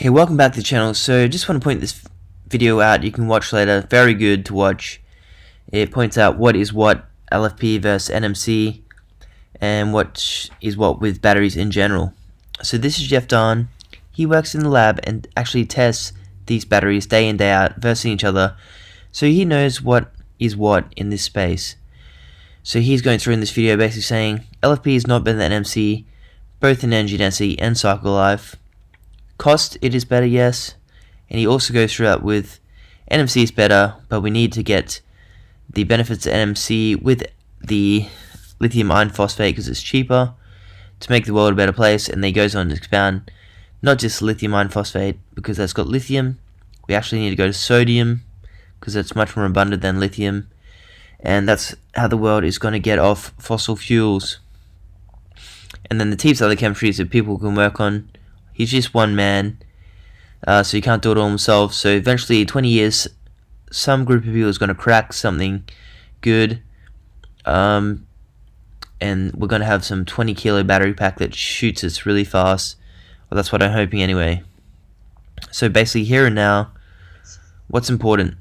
Hey, welcome back to the channel. So just want to point this video out. You can watch later. Very good to watch. It points out what is what LFP versus NMC and what is what with batteries in general. So this is Jeff Dahn. He works in the lab and actually tests these batteries day in day out versus each other. So he knows what is what in this space. So he's going through in this video basically saying LFP is not better than NMC, both in energy density and cycle life. Cost, it is better, yes. And he also goes through that with NMC is better, but we need to get the benefits of NMC with the lithium iron phosphate because it's cheaper to make the world a better place. And then he goes on to expound not just lithium iron phosphate because that's got lithium. We actually need to go to sodium because it's much more abundant than lithium. And that's how the world is going to get off fossil fuels. And then the tips other chemistries that people can work on. He's just one man, so he can't do it all himself. So eventually, in 20 years, some group of people is going to crack something good, and we're going to have some 20 kilo battery pack that shoots us really fast. Well, that's what I'm hoping anyway. So basically, here and now, what's important?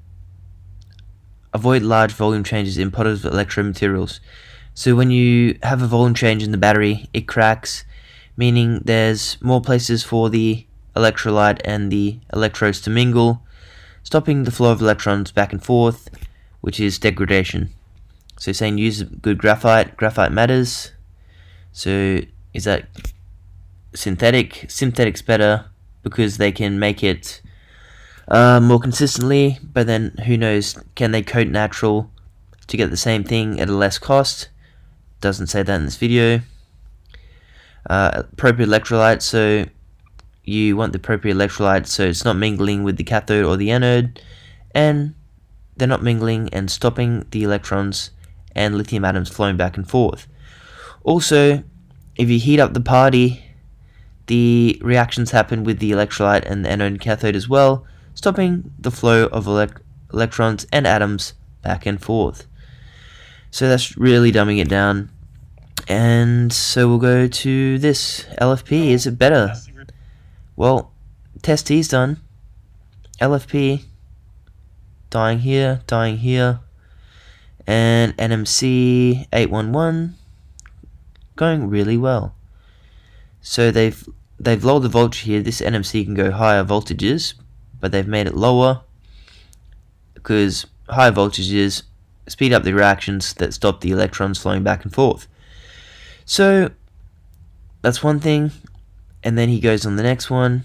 Avoid large volume changes in positive electrode materials. So when you have a volume change in the battery, it cracks, meaning there's more places for the electrolyte and the electrodes to mingle, stopping the flow of electrons back and forth, which is degradation. So saying use good graphite. Graphite matters. So is that synthetic? Synthetic's better because they can make it more consistently, but then who knows, can they coat natural to get the same thing at a less cost? Doesn't say that in this video. Appropriate electrolyte, so you want the appropriate electrolyte so it's not mingling with the cathode or the anode, and they're not mingling and stopping the electrons and lithium atoms flowing back and forth. Also, if you heat up the party, the reactions happen with the electrolyte and the anode and cathode as well, stopping the flow of electrons and atoms back and forth. So that's really dumbing it down. And so we'll go to this. LFP, is it better? Well, test T's done. LFP, dying here, and NMC 811, going really well. So they've lowered the voltage here. This NMC can go higher voltages, but they've made it lower because higher voltages speed up the reactions that stop the electrons flowing back and forth. So that's one thing, and then he goes on the next one.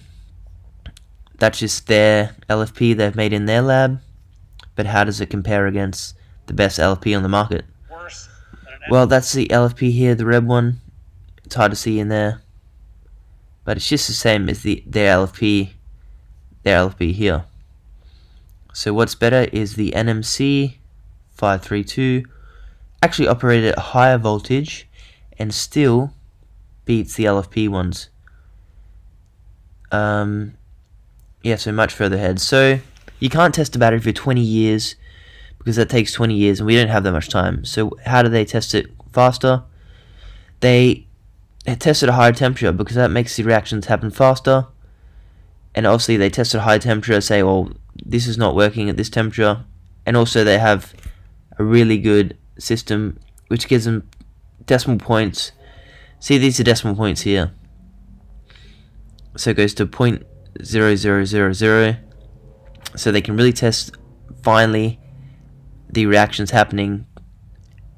That's just their LFP they've made in their lab, but how does it compare against the best LFP on the market? Well, that's the LFP here, the red one. It's hard to see in there, but it's just the same as their LFP here. So what's better is the NMC 532 actually operated at a higher voltage and still beats the LFP ones. Yeah, so much further ahead. So you can't test a battery for 20 years because that takes 20 years and we don't have that much time. So how do they test it faster? They test at a higher temperature because that makes the reactions happen faster. And obviously they test at a high temperature, say, well, this is not working at this temperature. And also they have a really good system which gives them decimal points. See, these are decimal points here. So it goes to 0.0000. So they can really test finally the reactions happening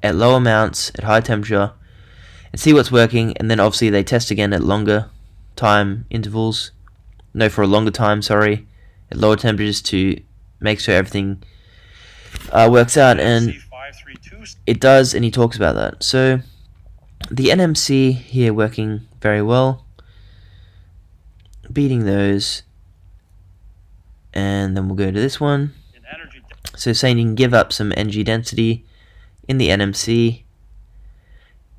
at low amounts at high temperature and see what's working, and then obviously they test again at longer time intervals. No, for a longer time, sorry, at lower temperatures to make sure everything works out, and it does, and he talks about that. So the NMC here working very well, beating those, and then we'll go to this one. So saying you can give up some energy density in the NMC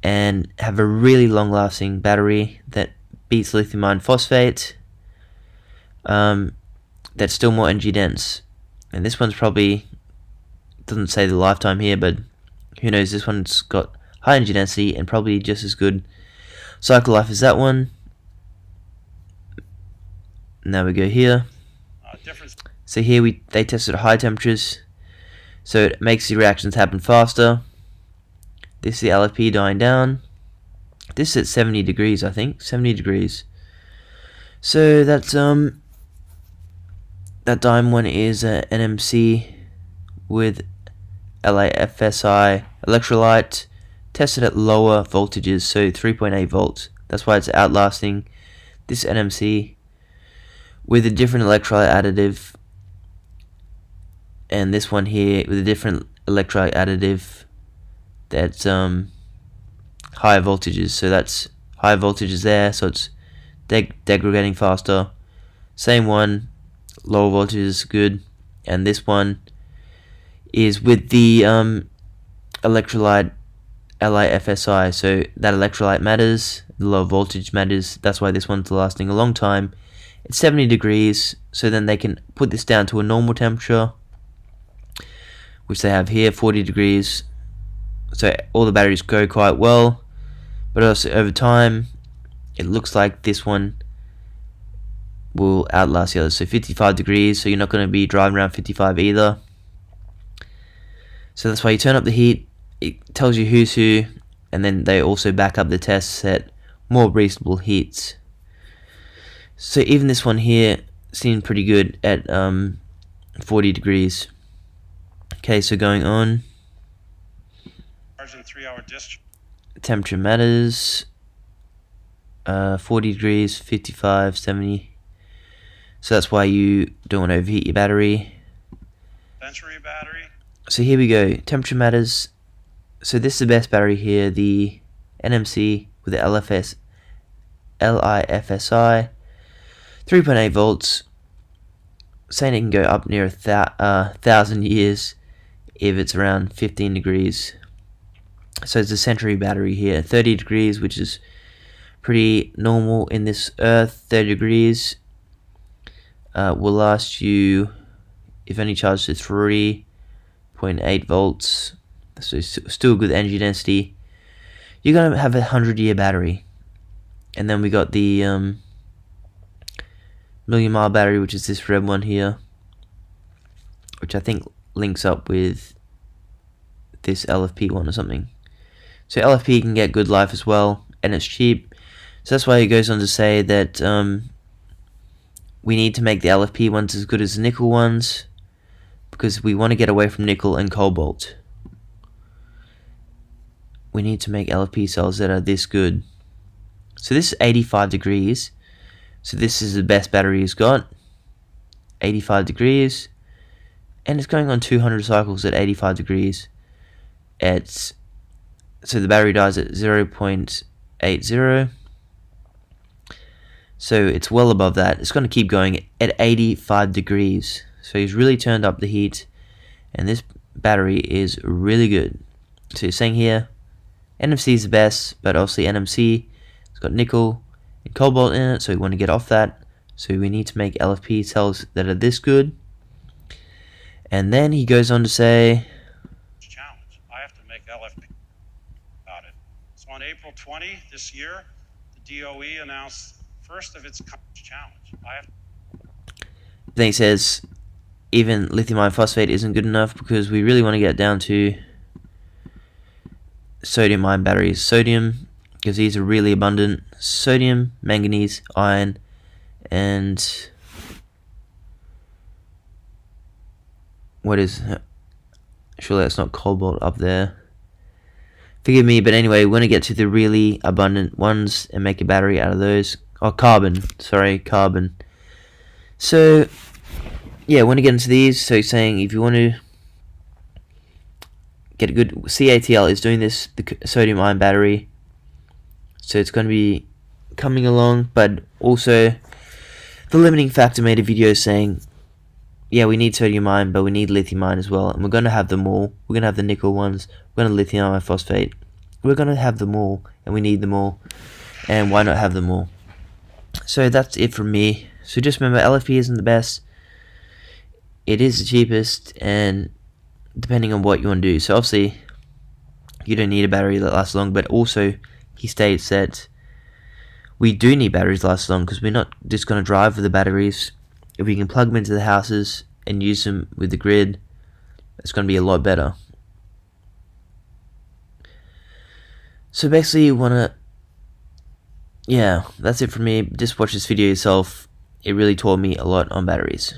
and have a really long lasting battery that beats lithium iron phosphate, that's still more energy dense. And this one's probably, doesn't say the lifetime here, but who knows, this one's got high energy density and probably just as good cycle life as that one. Now we go here. So here they tested at high temperatures, so it makes the reactions happen faster. This is the LFP dying down. This is at 70 degrees, I think, 70 degrees. So that's that dying one is NMC with LiFePo4 electrolyte, tested at lower voltages, so 3.8 volts. That's why it's outlasting this NMC with a different electrolyte additive, and this one here with a different electrolyte additive that's higher voltages. So that's higher voltages there, so it's degrading faster. Same one, lower voltages, good. And this one is with the electrolyte LiFePo4, so that electrolyte matters, the low voltage matters. That's why this one's lasting a long time. It's 70 degrees, so then they can put this down to a normal temperature, which they have here, 40 degrees. So all the batteries go quite well, but also over time it looks like this one will outlast the others. So 55 degrees, so you're not going to be driving around 55 either. So that's why you turn up the heat, it tells you who's who, and then they also back up the tests at more reasonable heats. So even this one here seemed pretty good at 40 degrees. Okay, so going on. 3-hour discharge. Temperature matters. 40 degrees, 55, 70. So that's why you don't want to overheat your battery. Century battery. So here we go. Temperature matters. So this is the best battery here, the NMC with the LiFePo4, 3.8 volts. Saying it can go up near 1,000 years if it's around 15 degrees. So it's a century battery here, 30 degrees, which is pretty normal in this earth. 30 degrees will last you, if only charged to 3.8 volts, so still good energy density. You're going to have a 100-year battery. And then we got the million-mile battery, which is this red one here, which I think links up with this LFP one or something. So LFP can get good life as well, and it's cheap. So that's why it goes on to say that we need to make the LFP ones as good as the nickel ones, because we want to get away from nickel and cobalt. We need to make LFP cells that are this good. So this is 85 degrees. So this is the best battery it's got. 85 degrees. And it's going on 200 cycles at 85 degrees. So the battery dies at 0.80. So it's well above that. It's going to keep going at 85 degrees. So he's really turned up the heat. And this battery is really good. So you're saying here, NMC is the best, but obviously NMC, it's got nickel and cobalt in it, so we want to get off that. So we need to make LFP cells that are this good. And then he goes on to say, challenge. I have to make LFP about it. So on April 20 this year, the DOE announced first of its kind challenge. Then he says, even lithium iron phosphate isn't good enough because we really want to get down to sodium ion batteries. Sodium, because these are really abundant. Sodium, manganese, iron, and what is, surely that's not cobalt up there. Forgive me, but anyway, we want to get to the really abundant ones and make a battery out of those. Oh, carbon. Sorry, carbon. So, yeah, I want to get into these. So he's saying if you want to get a good, CATL is doing this, the sodium ion battery. So it's going to be coming along, but also the limiting factor made a video saying, yeah, we need sodium ion, but we need lithium ion as well. And we're going to have them all. We're going to have the nickel ones. We're going to lithium ion phosphate. We're going to have them all, and we need them all. And why not have them all? So that's it from me. So just remember, LFP isn't the best. It is the cheapest, and depending on what you want to do. So obviously, you don't need a battery that lasts long, but also he states that we do need batteries to last long, because we're not just going to drive with the batteries. If we can plug them into the houses and use them with the grid, it's going to be a lot better. So basically you want to, yeah, that's it for me. Just watch this video yourself. It really taught me a lot on batteries.